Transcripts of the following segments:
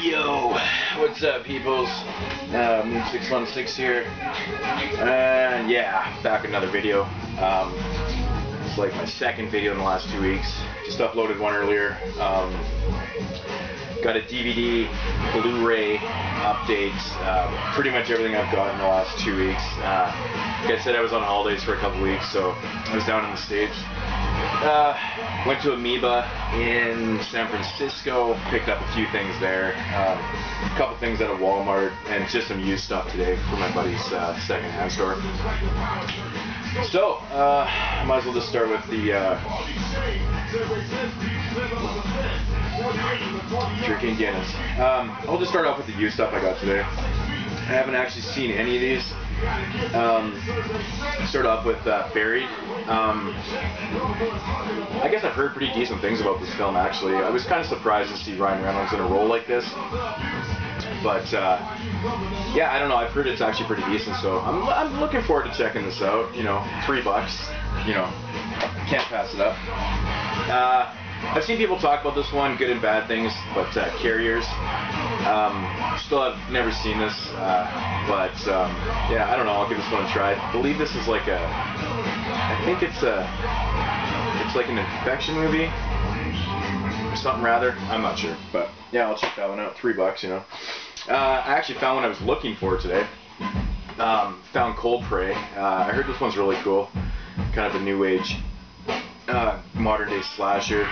Yo, what's up, peoples? Moon616 here, and yeah, back with another video. It's like my second video in the last 2 weeks. Just uploaded one earlier. Got a DVD, Blu-Ray updates, pretty much everything I've got in the last 2 weeks. Like I said, I was on holidays for a couple weeks, so I was down in the States. Went to Amoeba in San Francisco, picked up a few things there, a couple things at a Walmart, and just some used stuff today for my buddy's second-hand store. So, might as well just start with the drinking Guinness. I'll just start off with the used stuff I got today. I haven't actually seen any of these. Start off with Buried. I guess I've heard pretty decent things about this film, actually. I was kind of surprised to see Ryan Reynolds in a role like this. But, yeah, I don't know. I've heard it's actually pretty decent, so I'm looking forward to checking this out. You know, $3, you know, can't pass it up. I've seen people talk about this one, good and bad things, but Carriers. Still have never seen this, but yeah, I don't know. I'll give this one a try. I believe this is like I think it's like an infection movie or something rather. I'm not sure, but yeah, I'll check that one out. $3, you know. I actually found one I was looking for today. Found Cold Prey. I heard this one's really cool, kind of a new age. Modern day slasher.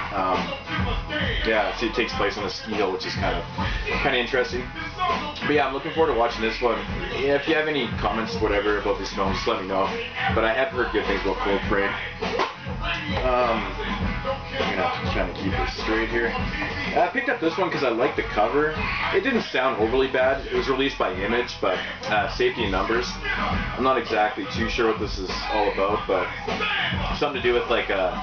Yeah, it takes place on a ski hill, which is kind of interesting. But yeah, I'm looking forward to watching this one. Yeah, if you have any comments, whatever, about this film, just let me know. But I have heard good things about Cold Prey. I'm gonna have to try to keep this straight here. I picked up this one because I like the cover. It didn't sound overly bad. It was released by Image, but Safety in Numbers. I'm not exactly too sure what this is all about, but something to do with like a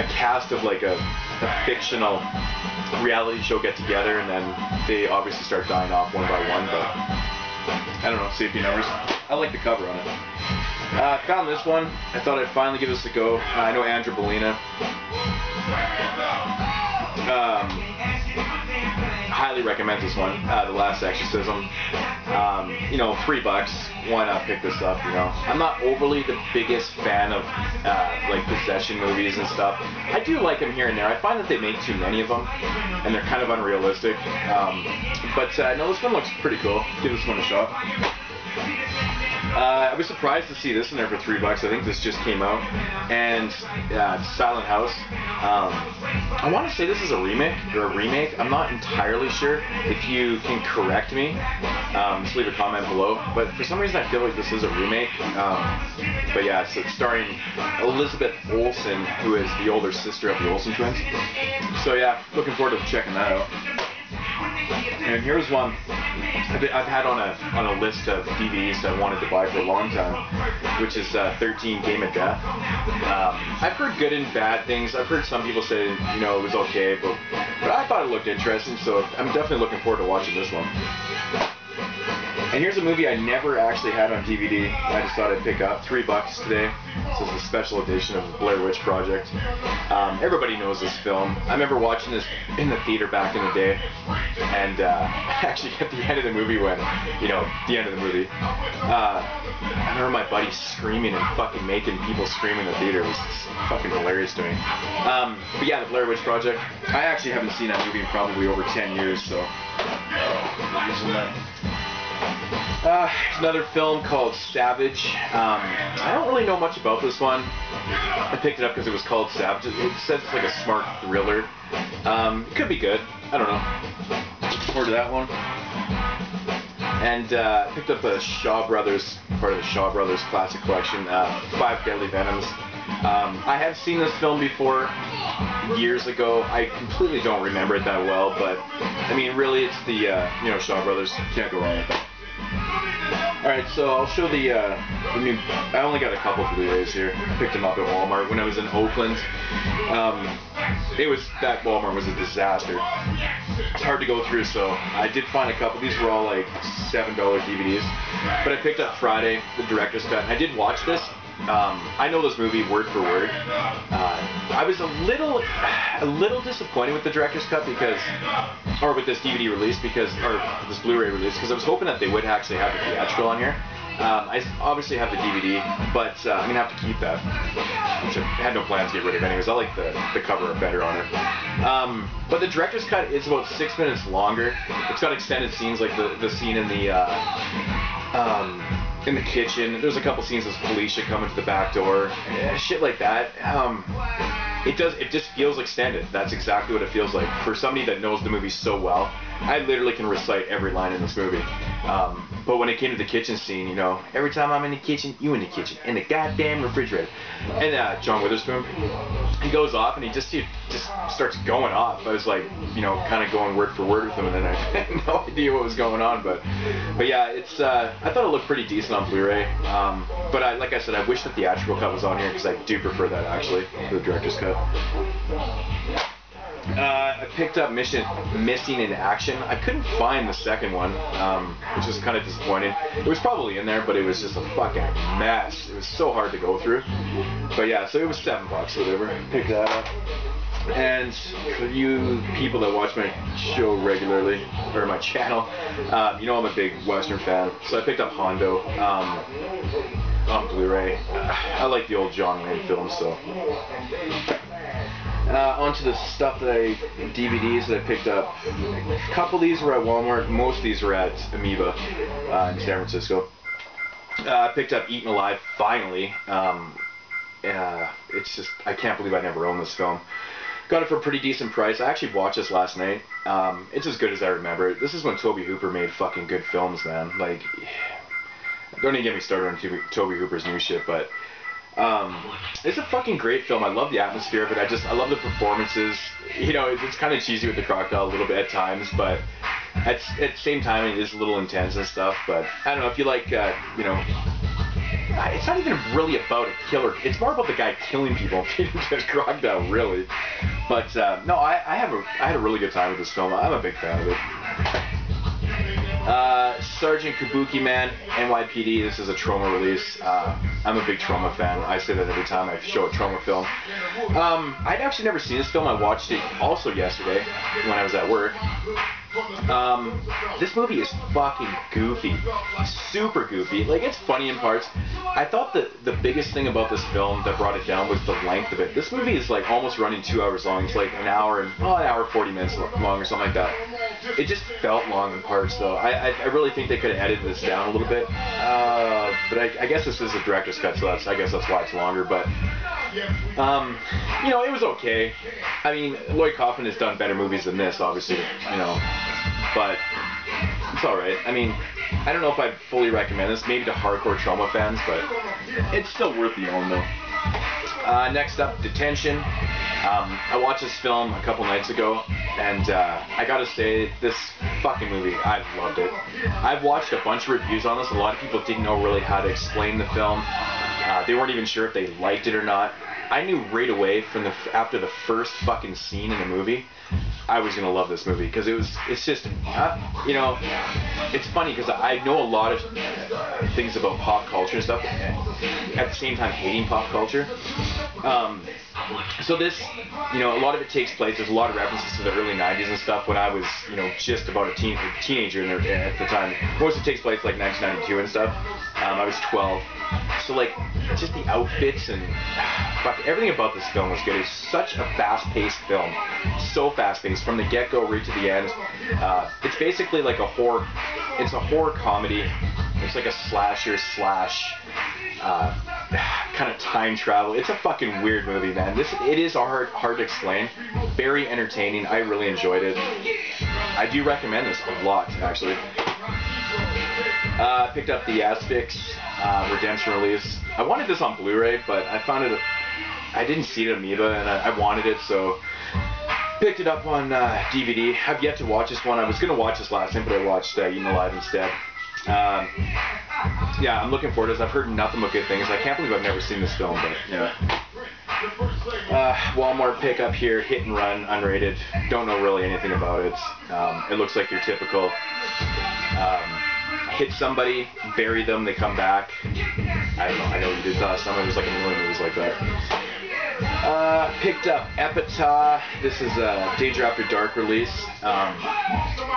cast of like a fictional reality show get together, and then they obviously start dying off one by one, but I don't know, Safety Numbers. I like the cover on it. Found this one. I thought I'd finally give this a go. I know Andrew Bolina. Highly recommend this one. The Last Exorcism. You know, $3. Why not pick this up? You know, I'm not overly the biggest fan of like possession movies and stuff. I do like them here and there. I find that they make too many of them, and they're kind of unrealistic. But no, this one looks pretty cool. Give this one a shot. I was surprised to see this in there for $3. I think this just came out, and Silent House. I want to say this is a remake or a remake. I'm not entirely sure. If you can correct me, just leave a comment below. But for some reason, I feel like this is a remake. But yeah, so it's starring Elizabeth Olsen, who is the older sister of the Olsen twins. So yeah, looking forward to checking that out. And here's one I've had on a list of DVDs I wanted to buy for a long time, which is 13 Game of Death. I've heard good and bad things. I've heard some people say, you know, it was okay, but I thought it looked interesting, so I'm definitely looking forward to watching this one. And here's a movie I never actually had on DVD. I just thought I'd pick up. $3 today. This is a special edition of the Blair Witch Project. Everybody knows this film. I remember watching this in the theater back in the day, and actually at the end of the movie when, you know, the end of the movie, I remember my buddy screaming and fucking making people scream in the theater. It was fucking hilarious to me. But yeah, the Blair Witch Project. I actually haven't seen that movie in probably over 10 years, so using that. Another film called Savage. I don't really know much about this one. I picked it up because it was called Savage. It says it's like a smart thriller. It could be good. I don't know. Looking forward to that one. And picked up a Shaw Brothers, part of the Shaw Brothers classic collection, 5 Deadly Venoms. I have seen this film before, years ago. I completely don't remember it that well, but I mean, really, it's the you know, Shaw Brothers. Can't go wrong with that. Alright, so I'll show the new. I only got a couple Blu-rays here. I picked them up at Walmart when I was in Oakland. That Walmart was a disaster. It's hard to go through, so I did find a couple. These were all like $7 DVDs. But I picked up Friday, the director's cut. I did watch this. I know this movie word for word. I was a little disappointed with the director's cut because, or with this DVD release because, or this Blu-ray release, because I was hoping that they would actually have the theatrical on here. I obviously have the DVD, but I'm gonna have to keep that, which I had no plans to get rid of anyways. I like the cover better on it. But the director's cut is about 6 minutes longer. It's got extended scenes like the scene in the kitchen. There's a couple scenes with Felicia coming to the back door, shit like that. It just feels extended. That's exactly what it feels like. For somebody that knows the movie so well, I literally can recite every line in this movie. But when it came to the kitchen scene, you know, every time I'm in the kitchen, you in the kitchen, in the goddamn refrigerator. And John Witherspoon, he goes off and he just starts going off. I was like, you know, kind of going word for word with him, and then I had no idea what was going on. But yeah, it's I thought it looked pretty decent on Blu-ray. But like I said, I wish the theatrical cut was on here because I do prefer that actually, the director's cut. I picked up Missing in Action. I couldn't find the second one, which was kind of disappointing. It was probably in there, but it was just a fucking mess. It was so hard to go through. But yeah, so it was $7 or whatever. Picked that up. And for you people that watch my show regularly, or my channel, you know I'm a big Western fan. So I picked up Hondo on Blu-ray. I like the old John Wayne films, so. Onto the stuff DVDs that I picked up. A couple of these were at Walmart. Most of these were at Amoeba in San Francisco. I picked up Eaten Alive finally. It's just, I can't believe I never owned this film. Got it for a pretty decent price. I actually watched this last night. It's as good as I remember it. This is when Tobe Hooper made fucking good films, man. Like, don't even get me started on Tobe Hooper's new shit, but it's a fucking great film. I love the atmosphere of it. I love the performances. You know, it's kind of cheesy with the crocodile a little bit at times, but at the same time it is a little intense and stuff. But I don't know if you like, you know, it's not even really about a killer. It's more about the guy killing people and feeding the crocodile, really. But no, I had a really good time with this film. I'm a big fan of it. Sergeant Kabuki Man, NYPD. This is a Troma release. I'm a big Troma fan. I say that every time I show a Troma film. I'd actually never seen this film. I watched it also yesterday when I was at work. This movie is fucking goofy, super goofy. Like, it's funny in parts. I thought that the biggest thing about this film that brought it down was the length of it. This movie is like almost running 2 hours long. It's like an hour 40 minutes long or something like that. It just felt long in parts though. I really think they could have edited this down a little bit. But I guess this is a director's cut, so I guess that's why it's longer. But you know, it was okay. I mean, Lloyd Kaufman has done better movies than this, obviously, you know, but it's alright. I mean, I don't know if I'd fully recommend this, maybe to hardcore Troma fans, but it's still worth the own though. Next up, Detention. I watched this film a couple nights ago, and I gotta say, this fucking movie, I loved it. I've watched a bunch of reviews on this. A lot of people didn't know really how to explain the film. They weren't even sure if they liked it or not. I knew right away from after the first fucking scene in the movie, I was gonna love this movie because it's just, you know, it's funny because I know a lot of things about pop culture and stuff, at the same time hating pop culture. So this, you know, a lot of it takes place, there's a lot of references to the early 90s and stuff when I was, you know, just about a teenager at the time. Most of it takes place like 1992 and stuff. I was 12. So like, just the outfits and fuck, everything about this film was good. It's such a fast-paced film. So fast-paced from the get-go right to the end. It's basically like a horror comedy. It's like a slasher slash kind of time travel. It's a fucking weird movie, man. It is hard to explain. Very entertaining. I really enjoyed it. I do recommend this a lot, actually. I picked up the Asphyx Redemption release. I wanted this on Blu-ray, but I found it. I didn't see it at Amoeba, and I wanted it, so picked it up on DVD. I've yet to watch this one. I was gonna watch this last time, but I watched Eaten Alive instead. Yeah, I'm looking forward to this. I've heard nothing but good things. I can't believe I've never seen this film, but yeah. Walmart pickup here, Hit and Run, unrated. Don't know really anything about it. It looks like your typical hit somebody, bury them, they come back. I don't know. I know you did summer. There's like a million movies like that. Picked up Epitaph. This is a Danger After Dark release.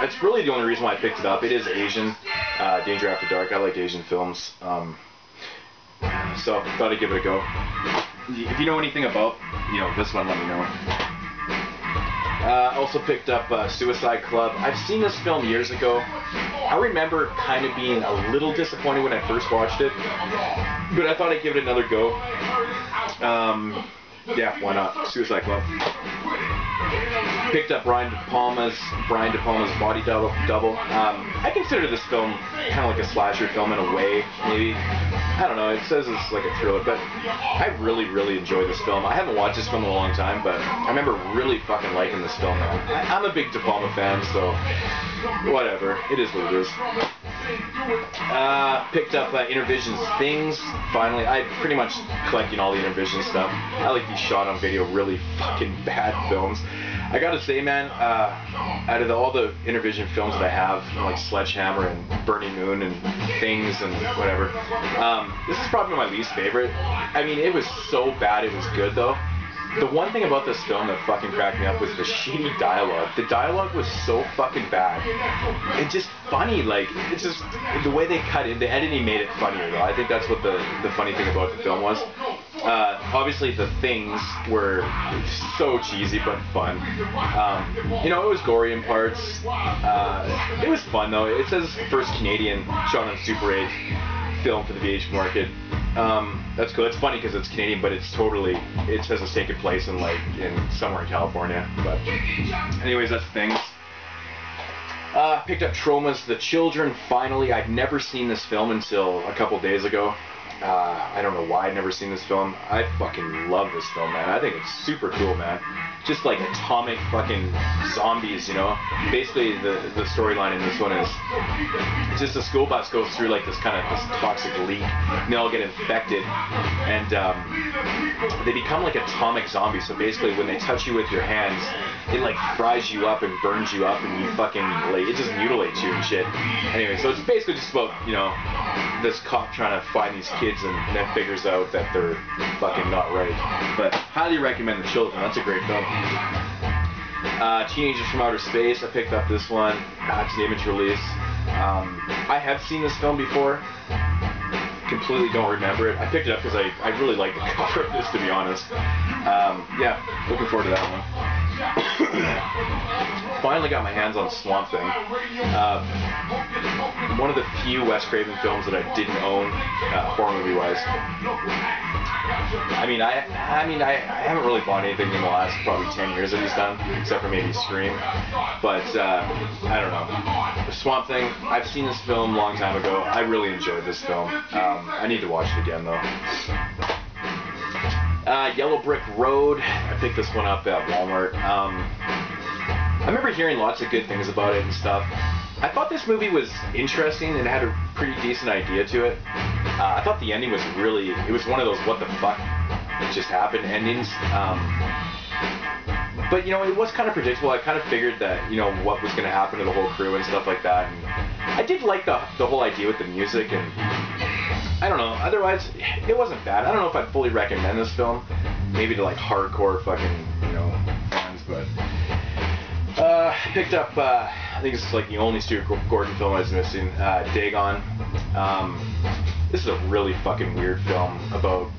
It's really the only reason why I picked it up. It is Asian. Danger After Dark. I like Asian films. So thought I'd give it a go. If you know anything about, this one, let me know. Also picked up Suicide Club. I've seen this film years ago. I remember kind of being a little disappointed when I first watched it, but I thought I'd give it another go. Yeah, why not? Suicide Club. Picked up Brian De Palma's Body Double. I consider this film kind of like a slasher film in a way, maybe. I don't know, it says it's like a thriller, but I really, really enjoy this film. I haven't watched this film in a long time, but I remember really fucking liking this film, man. I'm a big De Palma fan, so whatever. It is what it is. Picked up Intervision's Things. Finally, I'm pretty much collecting all the Intervision stuff. I like these shot on video, really fucking bad films. I gotta say, man, out of all the Intervision films that I have, like Sledgehammer and Burning Moon and Things and whatever, this is probably my least favorite. I mean, it was so bad it was good, though. The one thing about this film that fucking cracked me up was the shitty dialogue. The dialogue was so fucking bad. And just funny, like, it's just, the way they cut it, the editing made it funnier, though. I think that's what the funny thing about the film was. Obviously, the things were so cheesy but fun. It was gory in parts. It was fun, though. It says the first Canadian shot on Super 8 film for the VH market. That's cool. It's funny because it's Canadian, but it says it's taken place in somewhere in California. But anyways, that's Things. Picked up Troma's The Children. Finally, I'd never seen this film until a couple days ago. I don't know why I'd never seen this film. I fucking love this film, man. I think it's super cool, man. Just like atomic fucking zombies, Basically, the storyline in this one is just a school bus goes through like this toxic leak, and they all get infected, and they become like atomic zombies. So basically, when they touch you with your hands, it like fries you up and burns you up, and you fucking it just mutilates you and shit. Anyway, so it's basically just about this cop trying to find these kids and then figures out that they're fucking not right. But highly recommend The Children. That's a great film. Teenagers from Outer Space. I picked up this one. It's an image release. I have seen this film before. Completely don't remember it. I picked it up because I really like the cover of this, to be honest. Yeah, looking forward to that one. Finally got my hands on Swamp Thing. One of the few Wes Craven films that I didn't own, horror movie-wise. I haven't really bought anything in the last probably 10 years that he's done, except for maybe Scream. But I don't know. Swamp Thing. I've seen this film a long time ago. I really enjoyed this film. I need to watch it again, though. Yellow Brick Road. I picked this one up at Walmart. I remember hearing lots of good things about it and stuff. I thought this movie was interesting and had a pretty decent idea to it. I thought the ending was it was one of those what the fuck just happened endings. But it was kind of predictable. I kind of figured that, what was going to happen to the whole crew and stuff like that. And I did like the whole idea with the music, and I don't know. Otherwise, it wasn't bad. I don't know if I'd fully recommend this film. Maybe to like hardcore fucking, fans, but picked up, I think this is like the only Stuart Gordon film I was missing, Dagon. This is a really fucking weird film about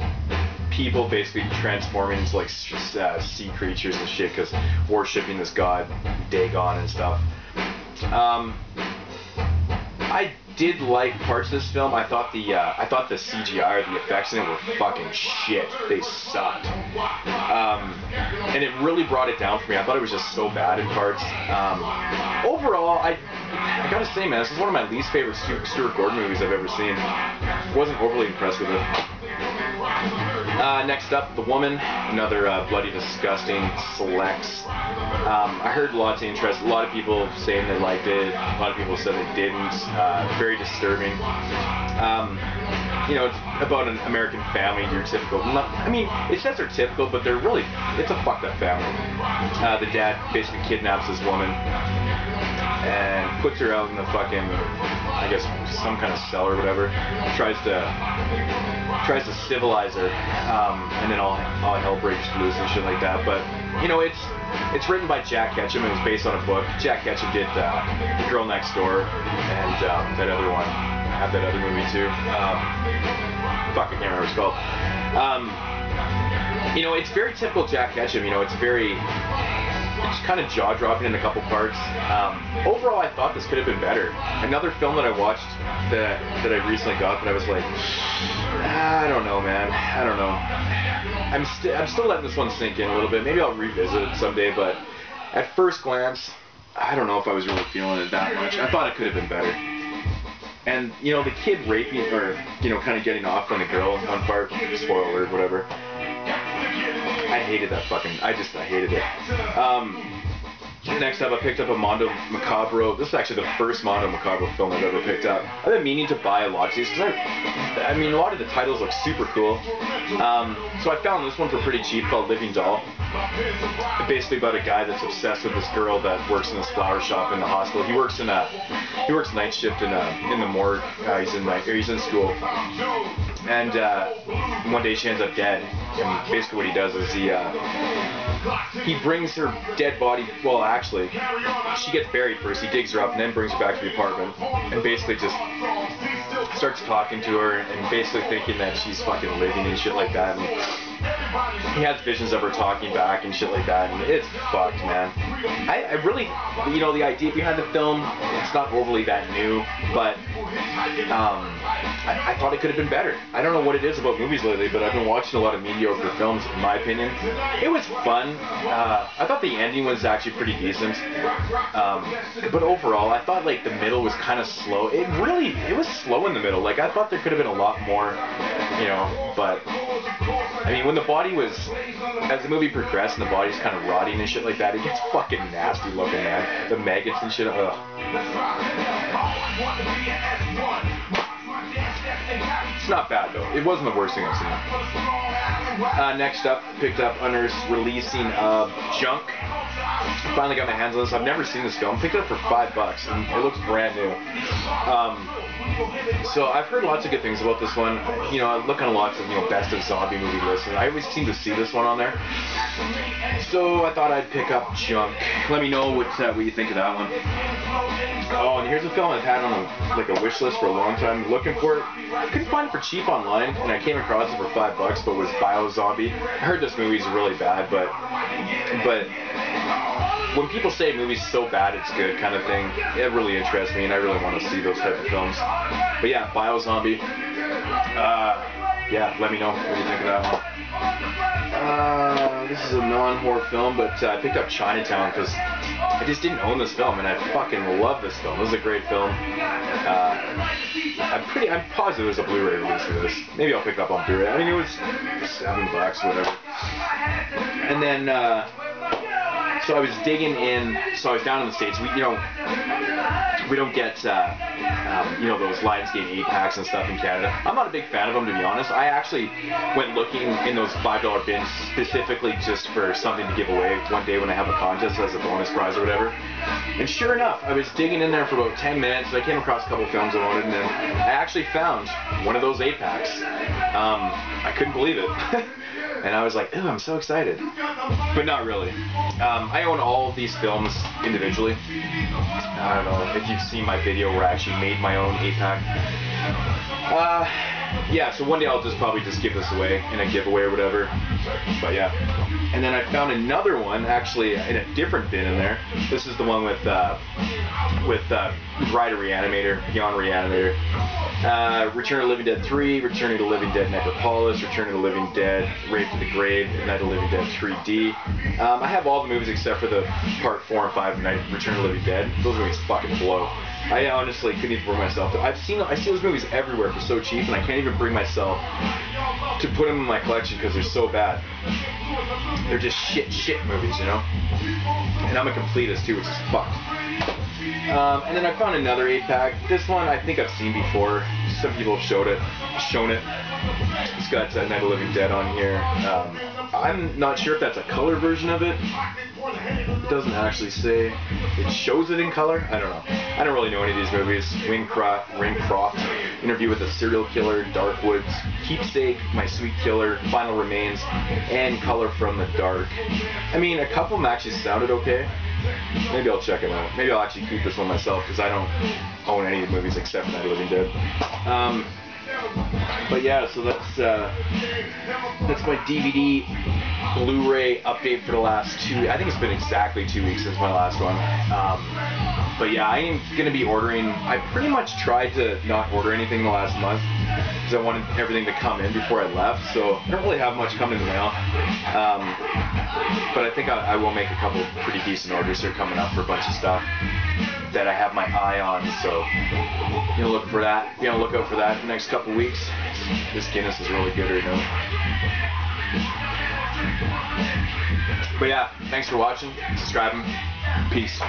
people basically transforming into like sea creatures and shit because worshipping this god Dagon and stuff. I did like parts of this film. I thought the CGI or the effects in it were fucking shit. They sucked. And it really brought it down for me. I thought it was just so bad in parts. Overall, I gotta say, man, this is one of my least favorite Stuart Gordon movies I've ever seen. Wasn't overly impressed with it. Next up, The Woman, another bloody disgusting selects. I heard lots of interest. A lot of people saying they liked it. A lot of people said they didn't. Very disturbing. It's about an American family. Your typical. It says they're typical, but it's a fucked up family. The dad basically kidnaps this woman and puts her out in the fucking I guess some kind of cell or whatever. Tries to civilize her, and then all hell breaks loose and shit like that. But you know, it's written by Jack Ketchum. It was based on a book. Jack Ketchum did The Girl Next Door and that other one. I have that other movie too. Fuck, I can't remember what it's called. You know, it's very typical Jack Ketchum. You know, it's kind of jaw-dropping in a couple parts. Overall, I thought this could have been better. Another film that I watched that I recently got, but I was like, I don't know, man. I don't know. I'm still letting this one sink in a little bit. Maybe I'll revisit it someday, but at first glance, I don't know if I was really feeling it that much. I thought it could have been better. And, you know, the kid raping, or, you know, kind of getting off on the girl on fire, spoiler alert, whatever. I hated that fucking, I hated it. Next up, I picked up a Mondo Macabro. This is actually the first Mondo Macabro film I've ever picked up. I've been meaning to buy a lot of these, because I mean, a lot of the titles look super cool. So I found this one for pretty cheap, called Living Doll. Basically about a guy that's obsessed with this girl that works in this flower shop in the hospital. He works night shift in the morgue. He's in school. And one day she ends up dead. And basically what he does is he brings her dead body, well actually, she gets buried first, he digs her up and then brings her back to the apartment and basically just starts talking to her and basically thinking that she's fucking living and shit like that. And he has visions of her talking back and shit like that, and it's fucked, man. I really, you know, the idea behind the film, it's not overly that new, but I thought it could have been better. I don't know what it is about movies lately, but I've been watching a lot of mediocre films, in my opinion. It was fun. I thought the ending was actually pretty decent. But overall, I thought like the middle was kind of slow. It was slow in the middle. Like I thought there could have been a lot more, you know, but I mean, when the body was, as the movie progressed and the body's kind of rotting and shit like that, it gets fucking nasty looking, man. The maggots and shit, ugh. It's not bad though. It wasn't the worst thing I've seen. Next up, picked up Unner's releasing of Junk. I finally got my hands on this. I've never seen this film. Picked it up for $5 and it looks brand new. So I've heard lots of good things about this one. You know, I look on lots of, you know, best of zombie movie lists, and I always seem to see this one on there. So I thought I'd pick up Junk. Let me know what you think of that one. Oh, and here's a film I've had on a wish list for a long time, looking for it. I couldn't find it for cheap online, and I came across it for $5, but it was Biozombie. I heard this movie's really bad, but when people say a movie's so bad it's good kind of thing, it really interests me, and I really want to see those type of films. But yeah, Biozombie. Yeah, let me know what you think of that one. This is a non-horror film, but I picked up Chinatown because I just didn't own this film, and I fucking love this film. This is a great film. I'm positive there's a Blu-ray release of this. Maybe I'll pick it up on Blu-ray. I mean, it was $7 or whatever. And then, so I was digging in. So I was down in the States. We don't get, you know, those Lionsgate 8-packs and stuff in Canada. I'm not a big fan of them, to be honest. I actually went looking in those $5 bins specifically just for something to give away one day when I have a contest as a bonus prize or whatever. And sure enough, I was digging in there for about 10 minutes, and I came across a couple films I wanted, and then I actually found one of those 8-packs. I couldn't believe it. And I was like, ooh, I'm so excited. But not really. I own all of these films individually. I don't know if you've seen my video where I actually made my own 8-pack. Yeah, so one day I'll probably just give this away in a giveaway or whatever. But yeah. And then I found another one actually in a different bin in there. This is the one with Bride of Reanimator, Beyond Reanimator. Return of the Living Dead 3, Return of the Living Dead Necropolis, Return of the Living Dead, Rape to the Grave, and Night of the Living Dead 3D. I have all the movies except for the part 4 and 5 of Return of the Living Dead. Those movies fucking blow. I honestly couldn't even bring myself to. I see those movies everywhere for so cheap, and I can't even bring myself to put them in my collection because they're so bad. They're just shit movies, you know? And I'm a completist too, which is fucked. And then I found another 8-pack. This one I think I've seen before. Some people have shown it. It's got Night of the Living Dead on here. I'm not sure if that's a color version of it. It doesn't actually say. It shows it in color. I don't know. I don't really know any of these movies. Ringcroft, Interview with a Serial Killer, Dark Woods, Keepsake, My Sweet Killer, Final Remains, and Color from the Dark. I mean, a couple of them actually sounded okay. Maybe I'll check them out. Maybe I'll actually keep this one myself because I don't own any of the movies except Night of the Living Dead. But yeah, so that's my DVD Blu-ray update for the last 2. I think it's been exactly 2 weeks since my last one. But yeah, I am gonna be ordering. I pretty much tried to not order anything in the last month because I wanted everything to come in before I left. So I don't really have much coming in the mail. But I think I will make a couple pretty decent orders here coming up for a bunch of stuff that I have my eye on, so be on the lookout for that in the next couple weeks. This Guinness is really good right now. But yeah, thanks for watching, subscribing, peace.